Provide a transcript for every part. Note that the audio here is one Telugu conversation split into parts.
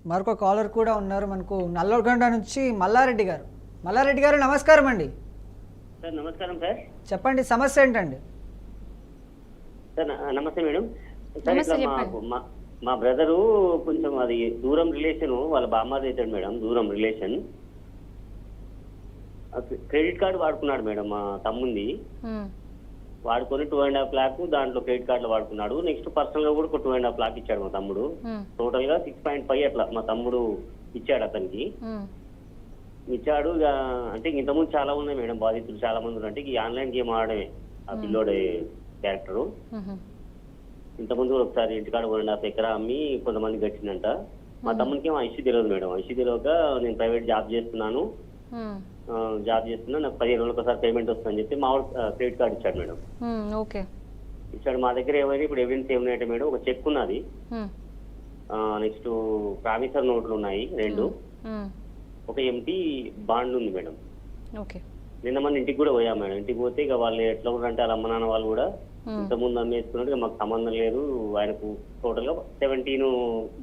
మరొక కాలర్ కూడా ఉన్నారు మనకు నల్లగొండ నుంచి మల్లారెడ్డి గారు. మల్లారెడ్డి గారు నమస్కారం అండి. సార్ నమస్కారం సార్. చెప్పండి సమస్య ఏంటండి? సార్ నమస్తే మేడం. సార్ ఇట్లా మా బ్రదరు కొంచెం అది దూరం రిలేషన్, వాళ్ళ బామ్మాది అవుతాడు మేడం, దూరం రిలేషన్. క్రెడిట్ కార్డు వాడుకున్నాడు మేడం మా తమ్ముంది. వాడుకొని 2.5 lakh దాంట్లో క్రెడిట్ కార్డులో వాడుకున్నాడు. నెక్స్ట్ పర్సనల్ గా కూడా 2.5 lakh ఇచ్చాడు మా తమ్ముడు. టోటల్ గా 6.5 అట్లా మా తమ్ముడు ఇచ్చాడు అతనికి. ఇచ్చాడు అంటే ఇంతకుముందు చాలా ఉన్నాయి మేడం బాధితులు చాలా మంది ఉన్నారు. అంటే ఈ ఆన్లైన్ గేమ్ ఆడమే ఆ పిల్లోడే క్యారెక్టరు. ఇంతకుముందు కూడా ఒకసారి ఇంటికాడ 1.5 acre అమ్మి కొంతమంది గడిచిందంట. మా తమ్మునికి ఏమో ఐసీ తెలియదు మేడం. ఐసీ తెలియక నేను ప్రైవేట్ జాబ్ చేస్తున్నా, నాకు 15 రోజులకు ఒకసారి పేమెంట్ వస్తుందని చెప్పి మామూలు క్రెడిట్ కార్డు ఇచ్చాడు మేడం. ఇచ్చాడు. మా దగ్గర ఏమైనా ఇప్పుడు ఎవిడెన్స్ ఏమున్నాయంటే మేడం, ఒక చెక్ ఉన్నది, నెక్స్ట్ ప్రామిసర్ నోట్లు ఉన్నాయి 2, ఒక ఎంటీ బాండ్ ఉంది మేడం. నిన్న మన ఇంటికి కూడా పోయాం మేడం. ఇంటికి పోతే ఇక వాళ్ళు ఎట్లా ఉన్నారంటే వాళ్ళ అమ్మ నాన్న వాళ్ళు కూడా ఇంతకుముందు అమ్మేసుకున్నట్టు మాకు సంబంధం లేదు, ఆయనకు టోటల్ గా 17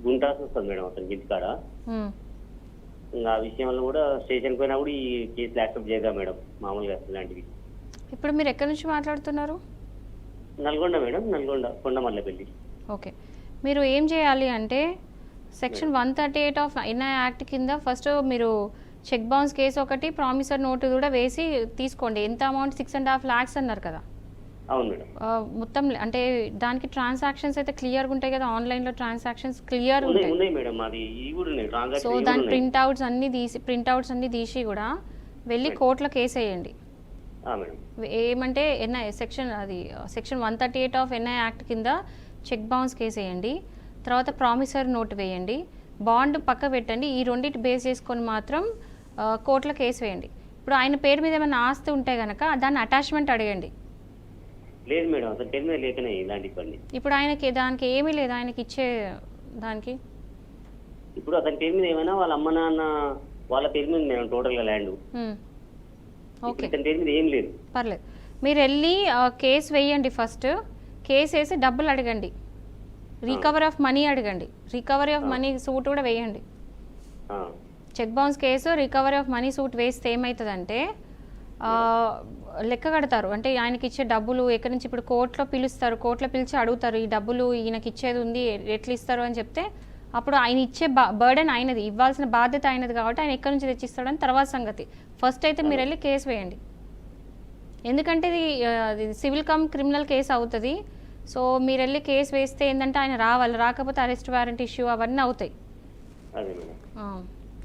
గుంటాస్ వస్తుంది మేడం అతనికి ఇంటికాడ. ఇంకా ఆ విషయంలో కూడా స్టేషన్ పోయినా కూడా ఈ కేసులు యాక్సెప్ట్ చేయగా మేడం మామూలుగా ఇలాంటివి. ఇప్పుడు మీరు ఎక్కడి నుంచి మాట్లాడుతున్నారు? నల్గొండ మేడం, నల్గొండ కొండమల్లపల్లి. ఓకే, మీరు ఏం చేయాలి అంటే సెక్షన్ 138 ఆఫ్ ఎన్ఐ యాక్ట్ కింద ఫస్ట్ మీరు చెక్ బౌన్స్ కేసు ఒకటి, ప్రామిసర్ నోటు కూడా వేసి తీసుకోండి. ఎంత అమౌంట్? 6.5 lakhs అన్నారు కదా. అవును మేడం. మొత్తం అంటే దానికి ట్రాన్సాక్షన్స్ అయితే క్లియర్గా ఉంటాయి కదా, ఆన్లైన్లో ట్రాన్సాక్షన్స్ క్లియర్ ఉంటాయి. సో దాని ప్రింట్అవుట్స్ అన్ని తీసి కూడా వెళ్ళి కోర్టులో కేసు వేయండి. ఏమంటే NI section 138 of NI act కింద చెక్ బౌన్స్ కేసు వేయండి. తర్వాత ప్రామిసర్ నోట్ వేయండి, బాండ్ పక్క పెట్టండి. ఈ రెండింటి బేస్ చేసుకొని మాత్రం కోర్టులో కేసు వేయండి. ఇప్పుడు ఆయన పేరు మీద ఏమైనా ఆస్తి ఉంటే కనుక దాన్ని అటాచ్మెంట్ అడగండి. లేదు మేడం, అతని పేరు మీద లేకనే ఇలాంటి పని. ఇప్పుడు ఆయనకి దానికి ఏమీ లేదు, ఆయనకి ఇచ్చే దానికి. ఇప్పుడు అతని పేరు మీద ఏమైనా వాళ్ళ అమ్మ నాన్న వాళ్ళ పేరు మీద మేడం టోటల్ గా ల్యాండ్. ఓకే, అతని పేరు మీద ఏం లేదు. పర్లేదు, మీరు వెళ్ళి కేసు వేయండి. ఫస్ట్ కేసు వేసి డబ్బులు అడగండి, రికవరీ ఆఫ్ మనీ అడగండి. రికవరీ ఆఫ్ మనీ సూట్ కూడా వేయండి. Cheque bounce case recovery of money suit వేస్తే ఏమవుతుందంటే లెక్క కడతారు. అంటే ఆయనకి ఇచ్చే డబ్బులు ఎక్కడి నుంచి, ఇప్పుడు కోర్టులో పిలుస్తారు, కోర్టులో పిలిచి అడుగుతారు ఈ డబ్బులు ఈయనకి ఇచ్చేది ఉంది ఎట్లా ఇస్తారు అని చెప్తే అప్పుడు ఆయన ఇచ్చే బర్డెన్ అయినది, ఇవ్వాల్సిన బాధ్యత అయినది కాబట్టి ఆయన ఎక్కడి నుంచి తెచ్చిస్తాడని తర్వాత సంగతి. ఫస్ట్ అయితే మీరు వెళ్ళి కేసు వేయండి. ఎందుకంటే ఇది సివిల్ కమ్ క్రిమినల్ కేసు అవుతుంది. సో మీరు వెళ్ళి కేసు వేస్తే ఏంటంటే ఆయన రావాలి, రాకపోతే అరెస్ట్ వారెంట్ ఇష్యూ అవన్నీ అవుతాయి.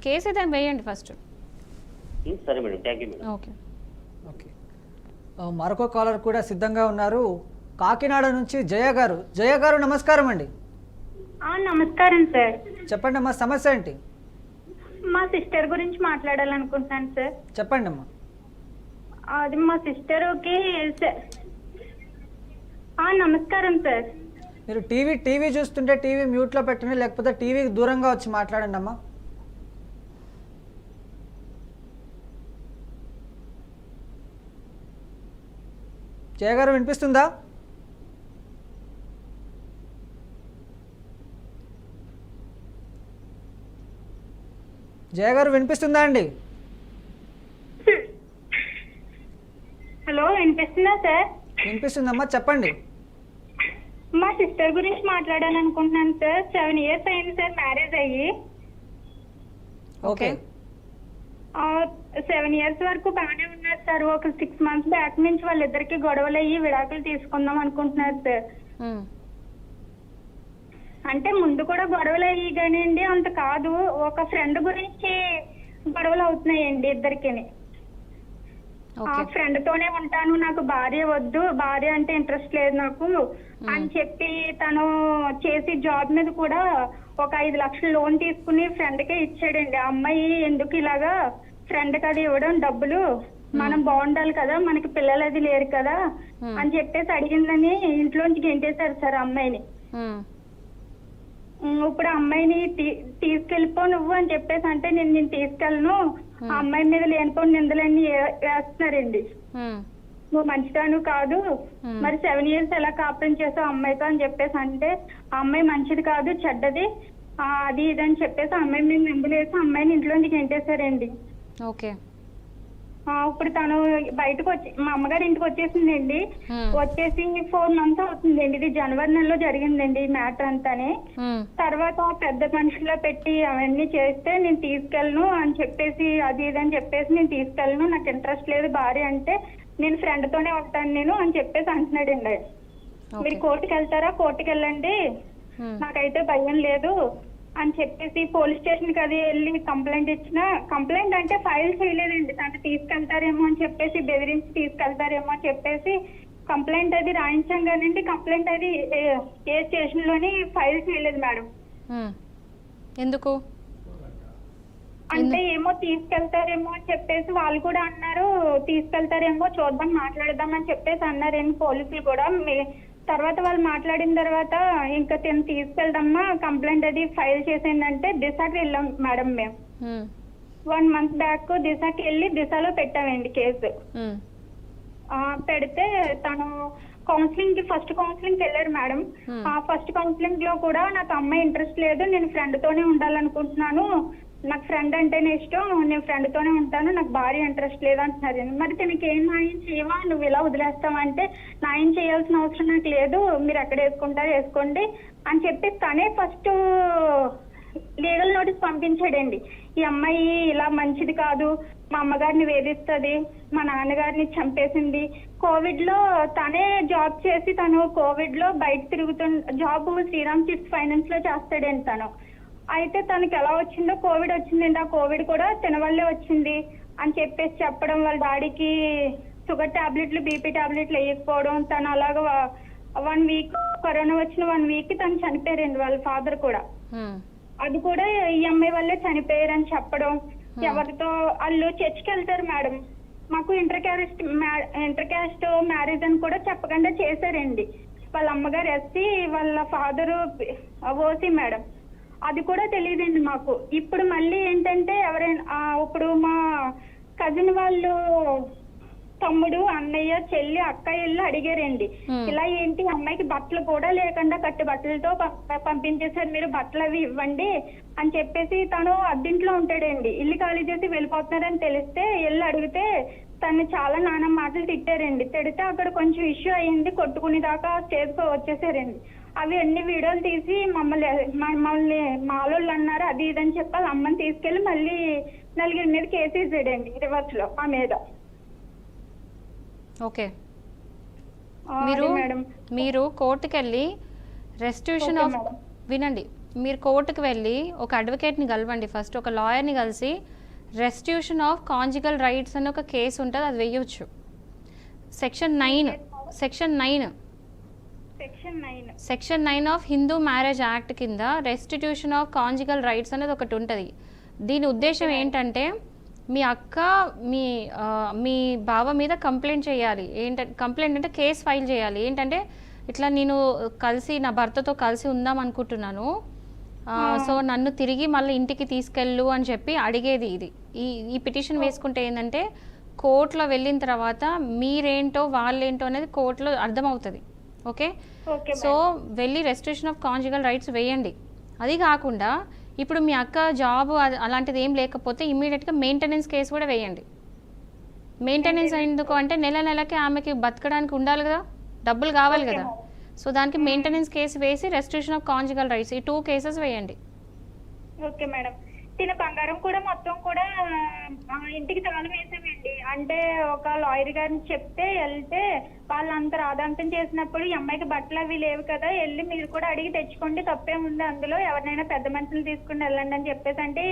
కేసు అయితే వేయండి ఫస్ట్. ఓకే ఓకే, మరొక కాలర్ కూడా సిద్ధంగా ఉన్నారు. కాకినాడ నుంచి జయ గారు. జయ గారు నమస్కారం అండి. నమస్కారం సార్. చెప్పండి అమ్మా, సమస్య ఏంటి? మా సిస్టర్ గురించి మాట్లాడాలనుకుంటున్నాను సార్. చెప్పండి అమ్మా. అది మా సిస్టర్కి. నమస్కారం సార్. మీరు టీవీ చూస్తుంటే టీవీ మ్యూట్లో పెట్టండి, లేకపోతే టీవీకి దూరంగా వచ్చి మాట్లాడండి అమ్మా. జయ గారు వినిపిస్తుందా? జయ గారు వినిపిస్తుందా అండి? హలో, వినిపిస్తుందా సార్? వినిపిస్తుందమ్మా, చెప్పండి. మా సిస్టర్ గురించి మాట్లాడాలనుకుంటున్నాను సార్. 7 years అయింది సార్ మ్యారేజ్ అయ్యి. ఓకే, 7 years వరకు బాగానే ఉన్నారు సార్. ఒక 6 months బ్యాక్ నుంచి వాళ్ళిద్దరికి గొడవలు అయ్యి విడాకులు తీసుకుందాం అనుకుంటున్నారు సార్. అంటే ముందు కూడా గొడవలు అయ్యి కానివ్వండి, అంత కాదు, ఒక ఫ్రెండ్ గురించి గొడవలు అవుతున్నాయండి ఇద్దరికి. ఆ ఫ్రెండ్ తోనే ఉంటాను, నాకు భార్య వద్దు, భార్య అంటే ఇంట్రెస్ట్ లేదు నాకు అని చెప్పి తను చేసి జాబ్ మీద కూడా ఒక 5 లక్షలు లోన్ తీసుకుని ఫ్రెండ్ కే ఇచ్చాడండి. ఆ అమ్మాయి ఎందుకు ఇలాగా ఫ్రెండ్ కి అది ఇవ్వడం డబ్బులు, మనం బాగుండాలి కదా, మనకి పిల్లలు అది లేరు కదా అని చెప్పేసి అడిగిందని ఇంట్లోంచి గెంటేశారు సార్ అమ్మాయిని. ఇప్పుడు అమ్మాయిని తీసుకెళ్ళిపో నువ్వు అని చెప్పేసి అంటే నేను తీసుకెళ్ళను, ఆ అమ్మాయి మీద లేనిపోయిన నిందలన్నీ వేస్తున్నారండి. నువ్వు మంచిదాను కాదు, మరి 7 years ఎలా కాపురం చేసావు అమ్మాయితో అని చెప్పేసి అంటే ఆ అమ్మాయి మంచిది కాదు చెడ్డది, అది ఇది అని చెప్పేసి ఆ అమ్మాయి మేము నింబులేసి అమ్మాయిని ఇంట్లోంచి గెంటేశారండి. ఓకే. ఇప్పుడు తను బయటకు వచ్చి మా అమ్మగారి ఇంటికి వచ్చేసిందండి. వచ్చేసి 4 months అవుతుందండి. ఇది జనవరి నెలలో జరిగిందండి ఈ మ్యాటర్ అంతానే. తర్వాత పెద్ద మనుషుల్లో పెట్టి అవన్నీ చేస్తే నేను తీసుకెళ్ళను అని చెప్పేసి అది ఇది అని చెప్పేసి నేను తీసుకెళ్ళను, నాకు ఇంట్రెస్ట్ లేదు భార్య అంటే, నేను ఫ్రెండ్ తోనే ఉంటాను నేను అని చెప్పేసి అంటున్నాడండి. మీరు కోర్టుకి వెళ్తారా, కోర్టుకి వెళ్ళండి, నాకైతే భయం లేదు అని చెప్పేసి పోలీస్ స్టేషన్ కి అది వెళ్ళి కంప్లైంట్ ఇచ్చిన. కంప్లైంట్ అంటే ఫైల్ చేయలేదండి, తను తీసుకెళ్తారేమో అని చెప్పేసి బెదిరించి తీసుకెళ్తారేమో అని చెప్పేసి కంప్లైంట్ అది రాయించాం కానండి, కంప్లైంట్ అది ఏ స్టేషన్ లోని ఫైల్ చేయలేదు మేడం. ఎందుకు అంటే ఏమో తీసుకెళ్తారేమో అని చెప్పేసి వాళ్ళు కూడా అన్నారు, తీసుకెళ్తారేమో చూద్దాం మాట్లాడదాం అని చెప్పేసి అన్నారండి పోలీసులు కూడా. తర్వాత వాళ్ళు మాట్లాడిన తర్వాత ఇంకా తిని తీసుకెళ్దామా కంప్లైంట్ అది ఫైల్ చేసిందంటే దిశకి వెళ్ళాం మేడం మేము. 1 month బ్యాక్ దిశకి వెళ్ళి దిశలో పెట్టామండి కేసు. పెడితే తను కౌన్సిలింగ్ కి ఫస్ట్ కౌన్సిలింగ్ వెళ్ళారు మేడం. ఆ ఫస్ట్ కౌన్సిలింగ్ లో కూడా నాకు అమ్మాయి ఇంట్రెస్ట్ లేదు, నేను ఫ్రెండ్ తోనే ఉండాలనుకుంటున్నాను, నాకు ఫ్రెండ్ అంటేనే ఇష్టం, నేను ఫ్రెండ్ తోనే ఉంటాను, నాకు భార్య ఇంట్రెస్ట్ లేదు అంటున్నారు. మరి తనకి ఏం న్యాయం చేయవా, నువ్వు ఇలా వదిలేస్తావంటే న్యాయం చేయాల్సిన అవసరం నాకు లేదు, మీరు ఎక్కడ వేసుకుంటారో వేసుకోండి అని చెప్పి తనే ఫస్ట్ లీగల్ నోటీస్ పంపించాడండి. ఈ అమ్మాయి ఇలా మంచిది కాదు, మా అమ్మగారిని వేధిస్తుంది, మా నాన్నగారిని చంపేసింది, కోవిడ్ లో తనే జాబ్ చేసి తను కోవిడ్ లో బయట జాబ్ శ్రీరామ్ చిట్స్ ఫైనాన్స్ లో చేస్తాడండి తను. అయితే తనకి ఎలా వచ్చిందో కోవిడ్ వచ్చిందండి, ఆ కోవిడ్ కూడా తిన వల్లే వచ్చింది అని చెప్పేసి చెప్పడం, వాళ్ళ డాడీకి షుగర్ టాబ్లెట్లు బీపీ టాబ్లెట్లు వేయకపోవడం, తను అలాగా 1 week కరోనా వచ్చిన 1 week తను చనిపోయారండి వాళ్ళ ఫాదర్ కూడా. అది కూడా ఈ అమ్మాయి వల్లే చనిపోయారని చెప్పడం. ఎవరితో వాళ్ళు చర్చికి వెళ్తారు మేడం, మాకు ఇంటర్ క్యాస్ట్ మ్యారేజ్ అని కూడా చెప్పకుండా చేశారండి. వాళ్ళ అమ్మగారు ఎస్సీ, వాళ్ళ ఫాదరు ఓసీ మేడం, అది కూడా తెలియదండి మాకు. ఇప్పుడు మళ్ళీ ఏంటంటే ఎవరైనా ఇప్పుడు మా కజిన్ వాళ్ళు తమ్ముడు అన్నయ్య చెల్లి అక్క వెళ్ళి అడిగారండి, ఇలా ఏంటి అమ్మాయికి బట్టలు కూడా లేకుండా కట్టి బట్టలతో పంపించేశారు, మీరు బట్టలు అవి ఇవ్వండి అని చెప్పేసి. తను అద్దింట్లో ఉంటాడండి, ఇల్లు ఖాళీ చేసి వెళ్ళిపోతున్నారని తెలిస్తే వెళ్ళి అడిగితే తను చాలా నానా మాటలు తిట్టారండి. తిడితే అక్కడ కొంచెం ఇష్యూ అయ్యింది, కొట్టుకునే దాకా స్టేజ్ కు వచ్చేసారండి. అవి అన్ని వీడియోలు తీసి మమ్మల్ని మాలోళ్ళు అన్నారు అది ఇదని చెప్పి వాళ్ళ అమ్మని తీసుకెళ్లి మళ్ళీ 4 మీద కేసు వేసాడండి రివర్స్ లో మా మీద. ఓకే. మేడం మీరు కోర్టుకి వెళ్ళి రెస్టిట్యూషన్ ఆఫ్ వినండి, మీరు కోర్టుకు వెళ్ళి ఒక అడ్వకేట్ని కలవండి, ఫస్ట్ ఒక లాయర్ని కలిసి రెస్టిట్యూషన్ ఆఫ్ కాంజిగల్ రైట్స్ అని ఒక కేసు ఉంటుంది, అది వేయొచ్చు. Section 9 of Hindu marriage act కింద రెస్టిట్యూషన్ ఆఫ్ కాంజిగల్ రైట్స్ అనేది ఒకటి ఉంటుంది. దీని ఉద్దేశం ఏంటంటే మీ అక్క మీ బావ మీద కంప్లైంట్ చేయాలి. కంప్లైంట్ అంటే కేసు ఫైల్ చేయాలి. ఏంటంటే ఇట్లా నేను నా భర్తతో కలిసి ఉందాం అనుకుంటున్నాను, సో నన్ను తిరిగి మళ్ళీ ఇంటికి తీసుకెళ్ళు అని చెప్పి అడిగేది ఇది. ఈ పిటిషన్ వేసుకుంటే ఏంటంటే కోర్టులో వెళ్ళిన తర్వాత మీరేంటో వాళ్ళేంటో అనేది కోర్టులో అర్థమవుతుంది. ఓకే, సో వెళ్ళి రెస్ట్రిక్షన్ ఆఫ్ కాంజుగల్ రైట్స్ వేయండి. అది కాకుండా ఇప్పుడు మీ అక్క జాబ్ అలాంటిది ఏం లేకపోతే ఇమ్మీడియట్గా మెయింటెనెన్స్ కేసు కూడా వేయండి. మెయింటెనెన్స్ ఎందుకు అంటే నెలకి ఆమెకి బతకడానికి ఉండాలి కదా, డబ్బులు కావాలి కదా, సో దానికి మెయింటెనెన్స్ కేసు వేసి రెస్ట్రిక్షన్ ఆఫ్ కాంజుగల్ రైట్స్ ఈ 2 cases వేయండి. Okay madam. తిన బంగారం కూడా మొత్తం కూడా ఇంటికి తాళం వేసామండి. అంటే ఒక లాయర్ గారిని చెప్తే వెళ్తే వాళ్ళంతా రాదాంతం చేసినప్పుడు ఈ అమ్మాయికి బట్టలు అవి లేవు కదా, వెళ్ళి మీరు కూడా అడిగి తెచ్చుకోండి, తప్పేముంది అందులో, ఎవరినైనా పెద్ద మనుషులు తీసుకుని వెళ్ళండి అని చెప్పేసి అంటే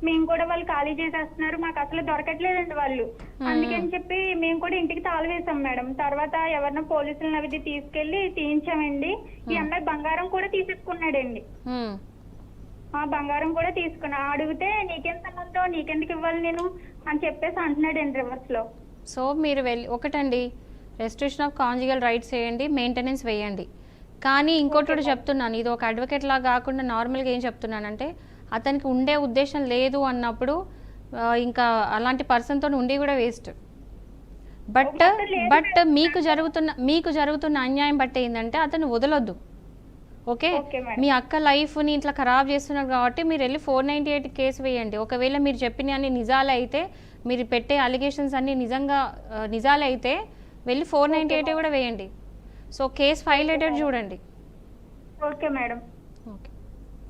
మేము కూడా వాళ్ళు ఖాళీ చేసేస్తున్నారు, మాకు అసలు దొరకట్లేదండి వాళ్ళు, అందుకని చెప్పి మేము కూడా ఇంటికి తాళం వేసాం మేడం. తర్వాత ఎవరినో పోలీసులను అవి తీసుకెళ్లి తీయించామండి. ఈ అమ్మాయి బంగారం కూడా తీసేసుకున్నాడండి, బంగారం కూడా తీసుకున్నా. అడిగితే నీకేం సంబంధం, నీకెందుకు ఇవ్వాలి నేను అని చెప్పేసి అంటున్నాడండి రివర్స్ లో. సో మీరు ఒకటండి రెస్ట్రిక్షన్ ఆఫ్ కాంజుగల్ రైట్స్ వేయండి, మెయింటెనెన్స్ వేయండి. కానీ ఇంకోటి చెప్తున్నాను, ఇది ఒక అడ్వకేట్ లాగా కాకుండా నార్మల్గా ఏం చెప్తున్నానంటే అతనికి ఉండే ఉద్దేశం లేదు అన్నప్పుడు ఇంకా అలాంటి పర్సన్తో ఉండి కూడా వేస్ట్. బట్ మీకు జరుగుతున్న అన్యాయం బట్టి ఏంటంటే అతను ఓకే, ఓకే మేడం. మీ అక్క లైఫ్ని ఇట్లా ఖరాబ్ చేస్తున్నారు కాబట్టి మీరు వెళ్ళి 498 కేసు వేయండి. ఒకవేళ మీరు చెప్పిన అన్ని నిజాలు అయితే, మీరు పెట్టే అలిగేషన్స్ అన్ని నిజాలు అయితే వెళ్ళి 498 కూడా వేయండి. సో కేసు ఫైల్ అయ్యేటట్టు చూడండి. Okay madam.